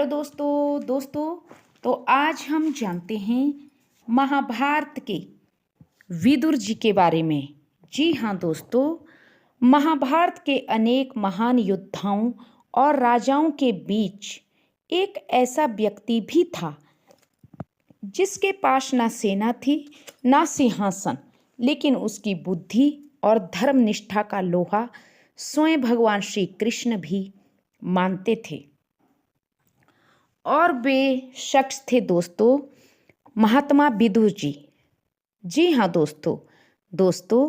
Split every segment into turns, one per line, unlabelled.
Hello दोस्तों तो आज हम जानते हैं महाभारत के विदुर जी के बारे में। जी हाँ दोस्तों, महाभारत के अनेक महान योद्धाओं और राजाओं के बीच एक ऐसा व्यक्ति भी था जिसके पास ना सेना थी ना सिंहासन, लेकिन उसकी बुद्धि और धर्मनिष्ठा का लोहा स्वयं भगवान श्री कृष्ण भी मानते थे। और वे शख्स थे दोस्तों महात्मा विदुर जी। जी हाँ दोस्तों,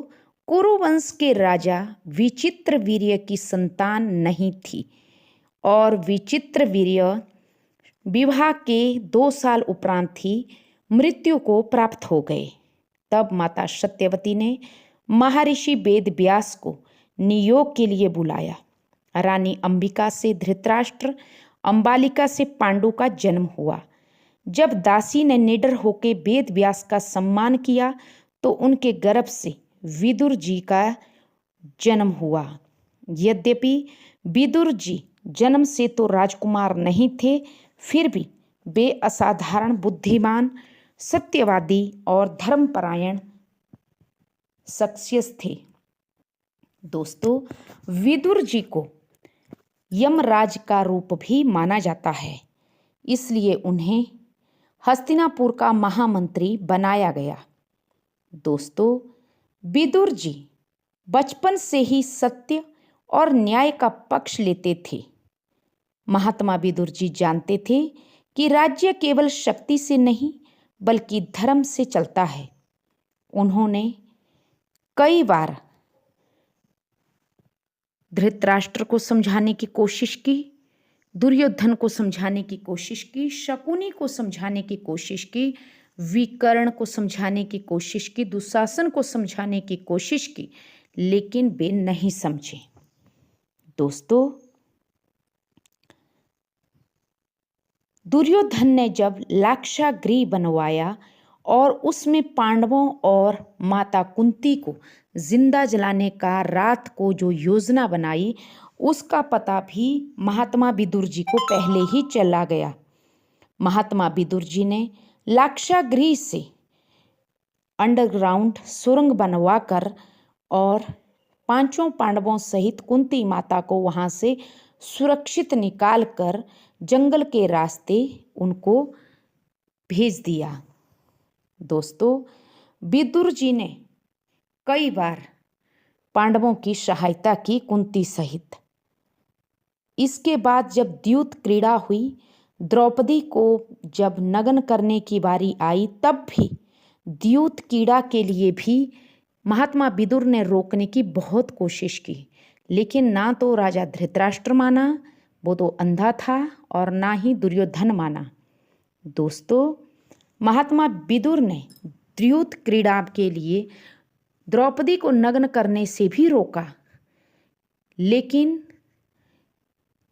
कुरुवंश के राजा विचित्रवीर्य की संतान नहीं थी और विचित्रवीर्य विवाह के 2 साल उपरांत ही मृत्यु को प्राप्त हो गए। तब माता सत्यवती ने महर्षि वेद व्यास को नियोग के लिए बुलाया। रानी अंबिका से धृतराष्ट्र, अंबालिका से पांडु का जन्म हुआ। जब दासी ने निडर होकर वेद व्यास का सम्मान किया तो उनके गर्भ से विदुर जी का जन्म हुआ। यद्यपि विदुर जी जन्म से तो राजकुमार नहीं थे, फिर भी वे असाधारण बुद्धिमान, सत्यवादी और धर्मपरायण शख्सियत थे। दोस्तों, विदुर जी को यमराज का रूप भी माना जाता है, इसलिए उन्हें हस्तिनापुर का महामंत्री बनाया गया। दोस्तों, विदुर जी बचपन से ही सत्य और न्याय का पक्ष लेते थे। महात्मा विदुर जी जानते थे कि राज्य केवल शक्ति से नहीं बल्कि धर्म से चलता है। उन्होंने कई बार धृतराष्ट्र को समझाने की कोशिश की, दुर्योधन को समझाने की कोशिश की, शकुनी को समझाने की कोशिश की, विकर्ण को समझाने की कोशिश की, दुशासन को समझाने की कोशिश की, लेकिन वे नहीं समझे। दोस्तों, दुर्योधन ने जब लाक्षागृह बनवाया और उसमें पांडवों और माता कुंती को जिंदा जलाने का रात को जो योजना बनाई, उसका पता भी महात्मा विदुर जी को पहले ही चला गया। महात्मा विदुर जी ने लाक्षागृह से अंडरग्राउंड सुरंग बनवाकर और 5 पांडवों सहित कुंती माता को वहां से सुरक्षित निकालकर जंगल के रास्ते उनको भेज दिया। दोस्तों, विदुर जी ने कई बार पांडवों की सहायता की, कुंती सहित। इसके बाद जब द्यूत क्रीड़ा हुई, द्रौपदी को जब नग्न करने की बारी आई, तब भी द्यूत क्रीड़ा के लिए भी महात्मा विदुर ने रोकने की बहुत कोशिश की, लेकिन ना तो राजा धृतराष्ट्र माना, वो तो अंधा था, और ना ही दुर्योधन माना। दोस्तों, महात्मा विदुर ने द्यूत क्रीड़ा के लिए द्रौपदी को नग्न करने से भी रोका, लेकिन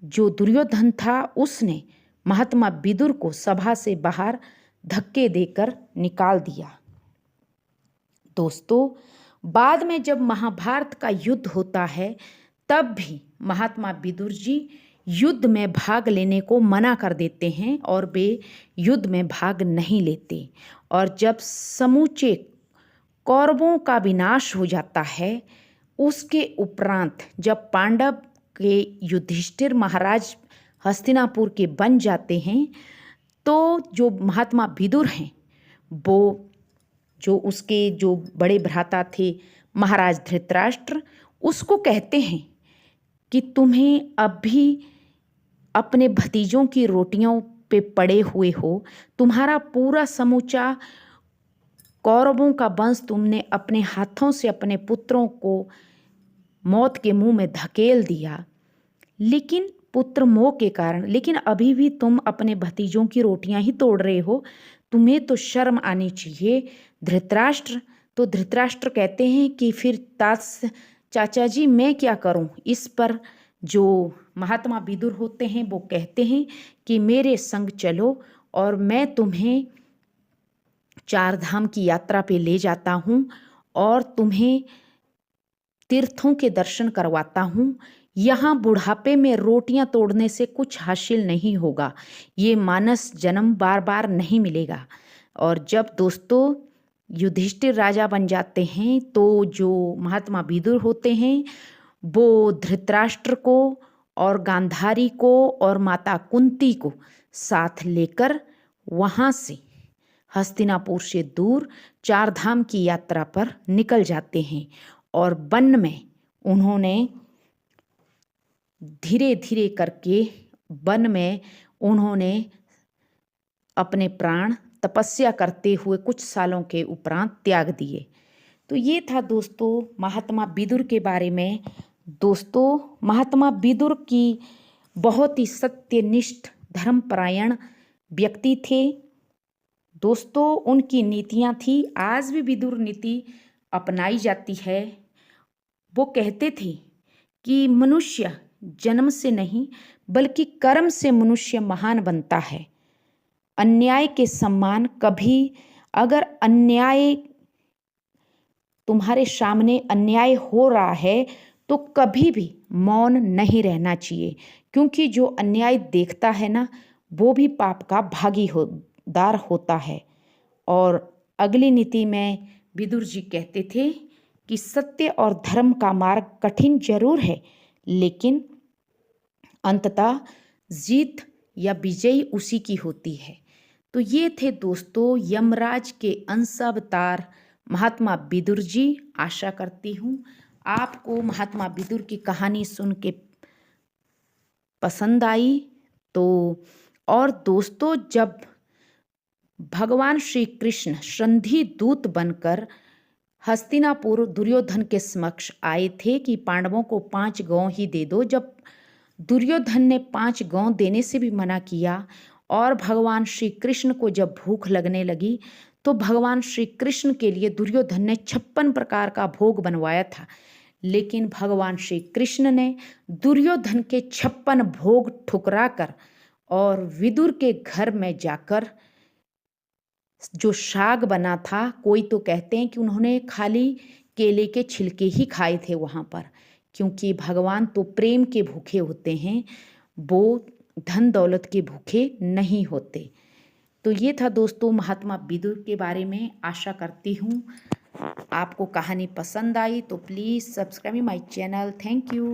जो दुर्योधन था उसने महात्मा विदुर को सभा से बाहर धक्के देकर निकाल दिया। दोस्तों, बाद में जब महाभारत का युद्ध होता है, तब भी महात्मा विदुर जी युद्ध में भाग लेने को मना कर देते हैं और वे युद्ध में भाग नहीं लेते। और जब समूचे कौरवों का विनाश हो जाता है, उसके उपरांत जब पांडव के युधिष्ठिर महाराज हस्तिनापुर के बन जाते हैं, तो जो महात्मा विदुर हैं वो जो उसके जो बड़े भ्राता थे महाराज धृतराष्ट्र, उसको कहते हैं कि तुम्हें अब भी अपने भतीजों की रोटियों पे पड़े हुए हो, तुम्हारा पूरा समूचा कौरवों का वंश तुमने अपने हाथों से अपने पुत्रों को मौत के मुंह में धकेल दिया, लेकिन पुत्र मोह के कारण, लेकिन अभी भी तुम अपने भतीजों की रोटियां ही तोड़ रहे हो, तुम्हें तो शर्म आनी चाहिए। धृतराष्ट्र कहते हैं कि फिर चाचा जी मैं क्या करूं। इस पर जो महात्मा विदुर होते हैं वो कहते हैं कि मेरे संग चलो और मैं तुम्हें 4 धाम की यात्रा पे ले जाता हूं और तुम्हें तीर्थों के दर्शन करवाता हूं। यहाँ बुढ़ापे में रोटियां तोड़ने से कुछ हासिल नहीं होगा, ये मानस जन्म बार बार नहीं मिलेगा। और जब दोस्तों युधिष्ठिर राजा बन जाते हैं तो जो महात्मा विदुर होते हैं वो धृतराष्ट्र को और गांधारी को और माता कुंती को साथ लेकर वहाँ से हस्तिनापुर से दूर चार धाम की यात्रा पर निकल जाते हैं। और वन में उन्होंने धीरे धीरे करके अपने प्राण तपस्या करते हुए कुछ सालों के उपरांत त्याग दिए। तो ये था दोस्तों महात्मा विदुर के बारे में। दोस्तों महात्मा विदुर की बहुत ही सत्यनिष्ठ धर्मपरायण व्यक्ति थे। दोस्तों उनकी नीतियाँ थी, आज भी विदुर नीति अपनाई जाती है। वो कहते थे कि मनुष्य जन्म से नहीं बल्कि कर्म से मनुष्य महान बनता है। अन्याय के सम्मान कभी, अगर अन्याय तुम्हारे सामने अन्याय हो रहा है तो कभी भी मौन नहीं रहना चाहिए, क्योंकि जो अन्याय देखता है ना वो भी पाप का भागीदार होता है। और अगली नीति में विदुर जी कहते थे कि सत्य और धर्म का मार्ग कठिन जरूर है, लेकिन अंततः जीत या विजय उसी की होती है। तो ये थे दोस्तों यमराज के अंश अवतार महात्मा विदुर जी। आशा करती हूँ आपको महात्मा विदुर की कहानी सुन के पसंद आई। तो और दोस्तों जब भगवान श्री कृष्ण संधि दूत बनकर हस्तिनापुर दुर्योधन के समक्ष आए थे कि पांडवों को 5 गांव ही दे दो, जब दुर्योधन ने 5 गांव देने से भी मना किया और भगवान श्री कृष्ण को जब भूख लगने लगी तो भगवान श्री कृष्ण के लिए दुर्योधन ने 56 प्रकार का भोग बनवाया था, लेकिन भगवान श्री कृष्ण ने दुर्योधन के 56 भोग ठुकराकर और विदुर के घर में जाकर जो साग बना था, कोई तो कहते हैं कि उन्होंने खाली केले के छिलके ही खाए थे वहाँ पर, क्योंकि भगवान तो प्रेम के भूखे होते हैं, वो धन दौलत के भूखे नहीं होते। तो ये था दोस्तों महात्मा विदुर के बारे में। आशा करती हूँ आपको कहानी पसंद आई, तो please subscribe my channel. Thank you.